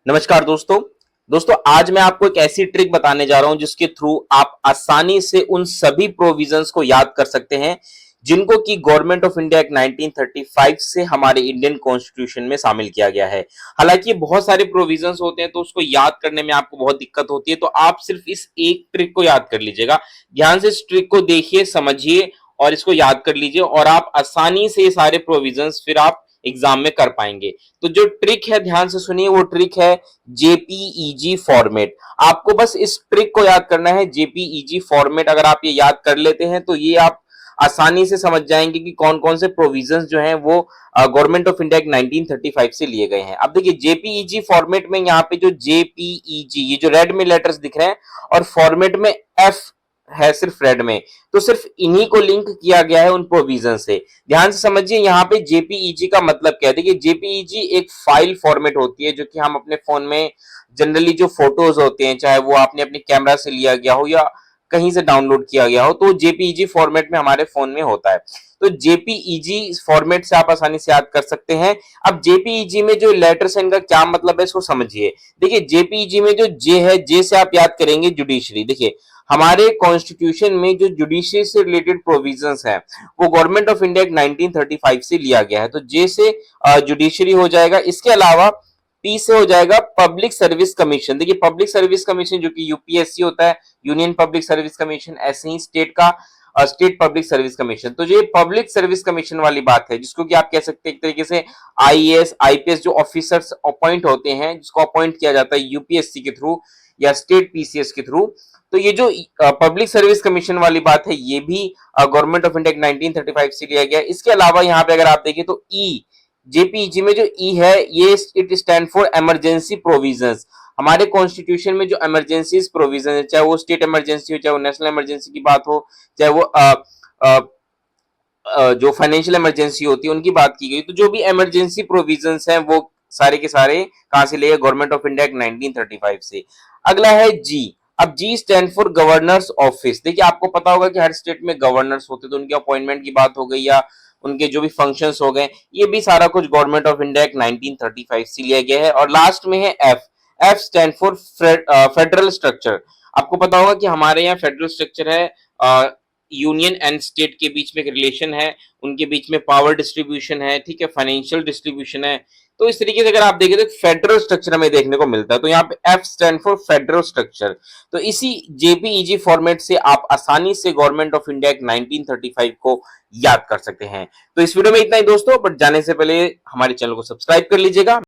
नमस्कार दोस्तों आज मैं आपको एक ऐसी ट्रिक बताने जा रहा हूं जिसके थ्रू आप आसानी से उन सभी प्रोविजंस को याद कर सकते हैं जिनको कि गवर्नमेंट ऑफ इंडिया एक्ट 1935 से हमारे इंडियन कॉन्स्टिट्यूशन में शामिल किया गया है। हालांकि बहुत सारे प्रोविजंस होते हैं तो उसको याद करने में आपको बहुत दिक्कत होती है, तो आप सिर्फ इस एक ट्रिक को याद कर लीजिएगा। ध्यान से इस ट्रिक को देखिए, समझिए और इसको याद कर लीजिए और आप आसानी से ये सारे प्रोविजंस फिर आप एग्जाम में कर पाएंगे। तो जो ट्रिक है, ध्यान से सुनिए, वो ट्रिक है जेपीईजी फॉर्मेट। आपको बस इस ट्रिक को याद करना है, जेपीईजी फॉर्मेट। अगर आप ये याद कर लेते हैं तो ये आप आसानी से समझ जाएंगे कि कौन कौन से प्रोविजंस जो हैं वो गवर्नमेंट ऑफ इंडिया 1935 से लिए गए हैं। अब देखिए जेपीईजी फॉर्मेट में यहाँ पे जो जेपीईजी, ये जो रेड में लेटर्स दिख रहे हैं और फॉर्मेट में एफ है सिर्फ रेड में, तो सिर्फ इन्हीं को लिंक किया गया है उन प्रोविजन से। ध्यान से समझिए यहाँ पे जेपीईजी का मतलब क्या है। देखिए जेपीईजी एक फाइल फॉर्मेट होती है जो कि हम अपने फोन में जनरली जो फोटोज होते हैं, चाहे वो आपने अपने कैमरा से लिया गया हो या कहीं से डाउनलोड किया गया हो, तो जेपीईजी फॉर्मेट में हमारे फोन में होता है। तो जेपीईजी फॉर्मेट से आप आसानी से याद कर सकते हैं। अब जेपीईजी में जो लेटर्स है इनका क्या मतलब है इसको समझिए। देखिए जेपीईजी में जो जे है, जे से आप याद करेंगे जुडिशरी। देखिए हमारे कॉन्स्टिट्यूशन में जो जुडिशरी से रिलेटेड प्रोविजंस हैं वो गवर्नमेंट ऑफ इंडिया 1935 से लिया गया है, तो जे से जुडिशरी हो जाएगा। इसके अलावा पी से हो जाएगा पब्लिक सर्विस कमीशन। देखिए पब्लिक सर्विस कमीशन जो कि यूपीएससी होता है, यूनियन पब्लिक सर्विस कमीशन, ऐसे ही स्टेट का स्टेट पब्लिक सर्विस कमीशन। तो ये पब्लिक सर्विस कमीशन वाली बात है जिसको कि आप कह सकते हैं एक तरीके से आईएएस आईपीएस जो ऑफिसर्स अपॉइंट होते हैं, जिसको अपॉइंट किया जाता है यूपीएससी के थ्रू या स्टेट पीसीएस के थ्रू। तो ये जो पब्लिक सर्विस कमीशन वाली बात है ये भी गवर्नमेंट ऑफ इंडिया 1935 से लिया गया है। इसके अलावा यहाँ पे अगर आप देखें तो ई, जेपीईजी में जो ई है ये it stand for emergency provisions. हमारे कॉन्स्टिट्यूशन में जो इमरजेंसी प्रोविजन है, चाहे वो स्टेट इमरजेंसी हो, चाहे वो नेशनल इमरजेंसी की बात हो, चाहे वो जो फाइनेंशियल इमरजेंसी होती है उनकी बात की गई, तो जो भी इमरजेंसी प्रोविजंस हैं वो सारे के सारे कहां से लिए? गवर्नमेंट ऑफ इंडिया 1935 से। अगला है जी। अब G stand for governors office. देखिए आपको पता होगा कि हर स्टेट में गवर्नर्स होते, तो उनके अपॉइंटमेंट की बात हो गई या उनके जो भी फंक्शंस हो गए, ये भी सारा कुछ गवर्नमेंट ऑफ इंडिया 1935 से लिया गया है। और लास्ट में है F. F stand for federal structure. आपको पता होगा कि हमारे यहाँ फेडरल स्ट्रक्चर है, यूनियन एंड स्टेट के बीच में एक रिलेशन है, उनके बीच में पावर डिस्ट्रीब्यूशन है, ठीक है, फाइनेंशियल डिस्ट्रीब्यूशन है। तो इस तरीके से अगर आप देखें तो फेडरल स्ट्रक्चर हमें देखने को मिलता है। तो यहाँ पे F stand for federal structure. तो इसी जेपीईजी फॉर्मेट से आप आसानी से गवर्नमेंट ऑफ इंडिया 1935 को याद कर सकते हैं। तो इस वीडियो में इतना ही दोस्तों, बट जाने से पहले हमारे चैनल को सब्सक्राइब कर लीजिएगा।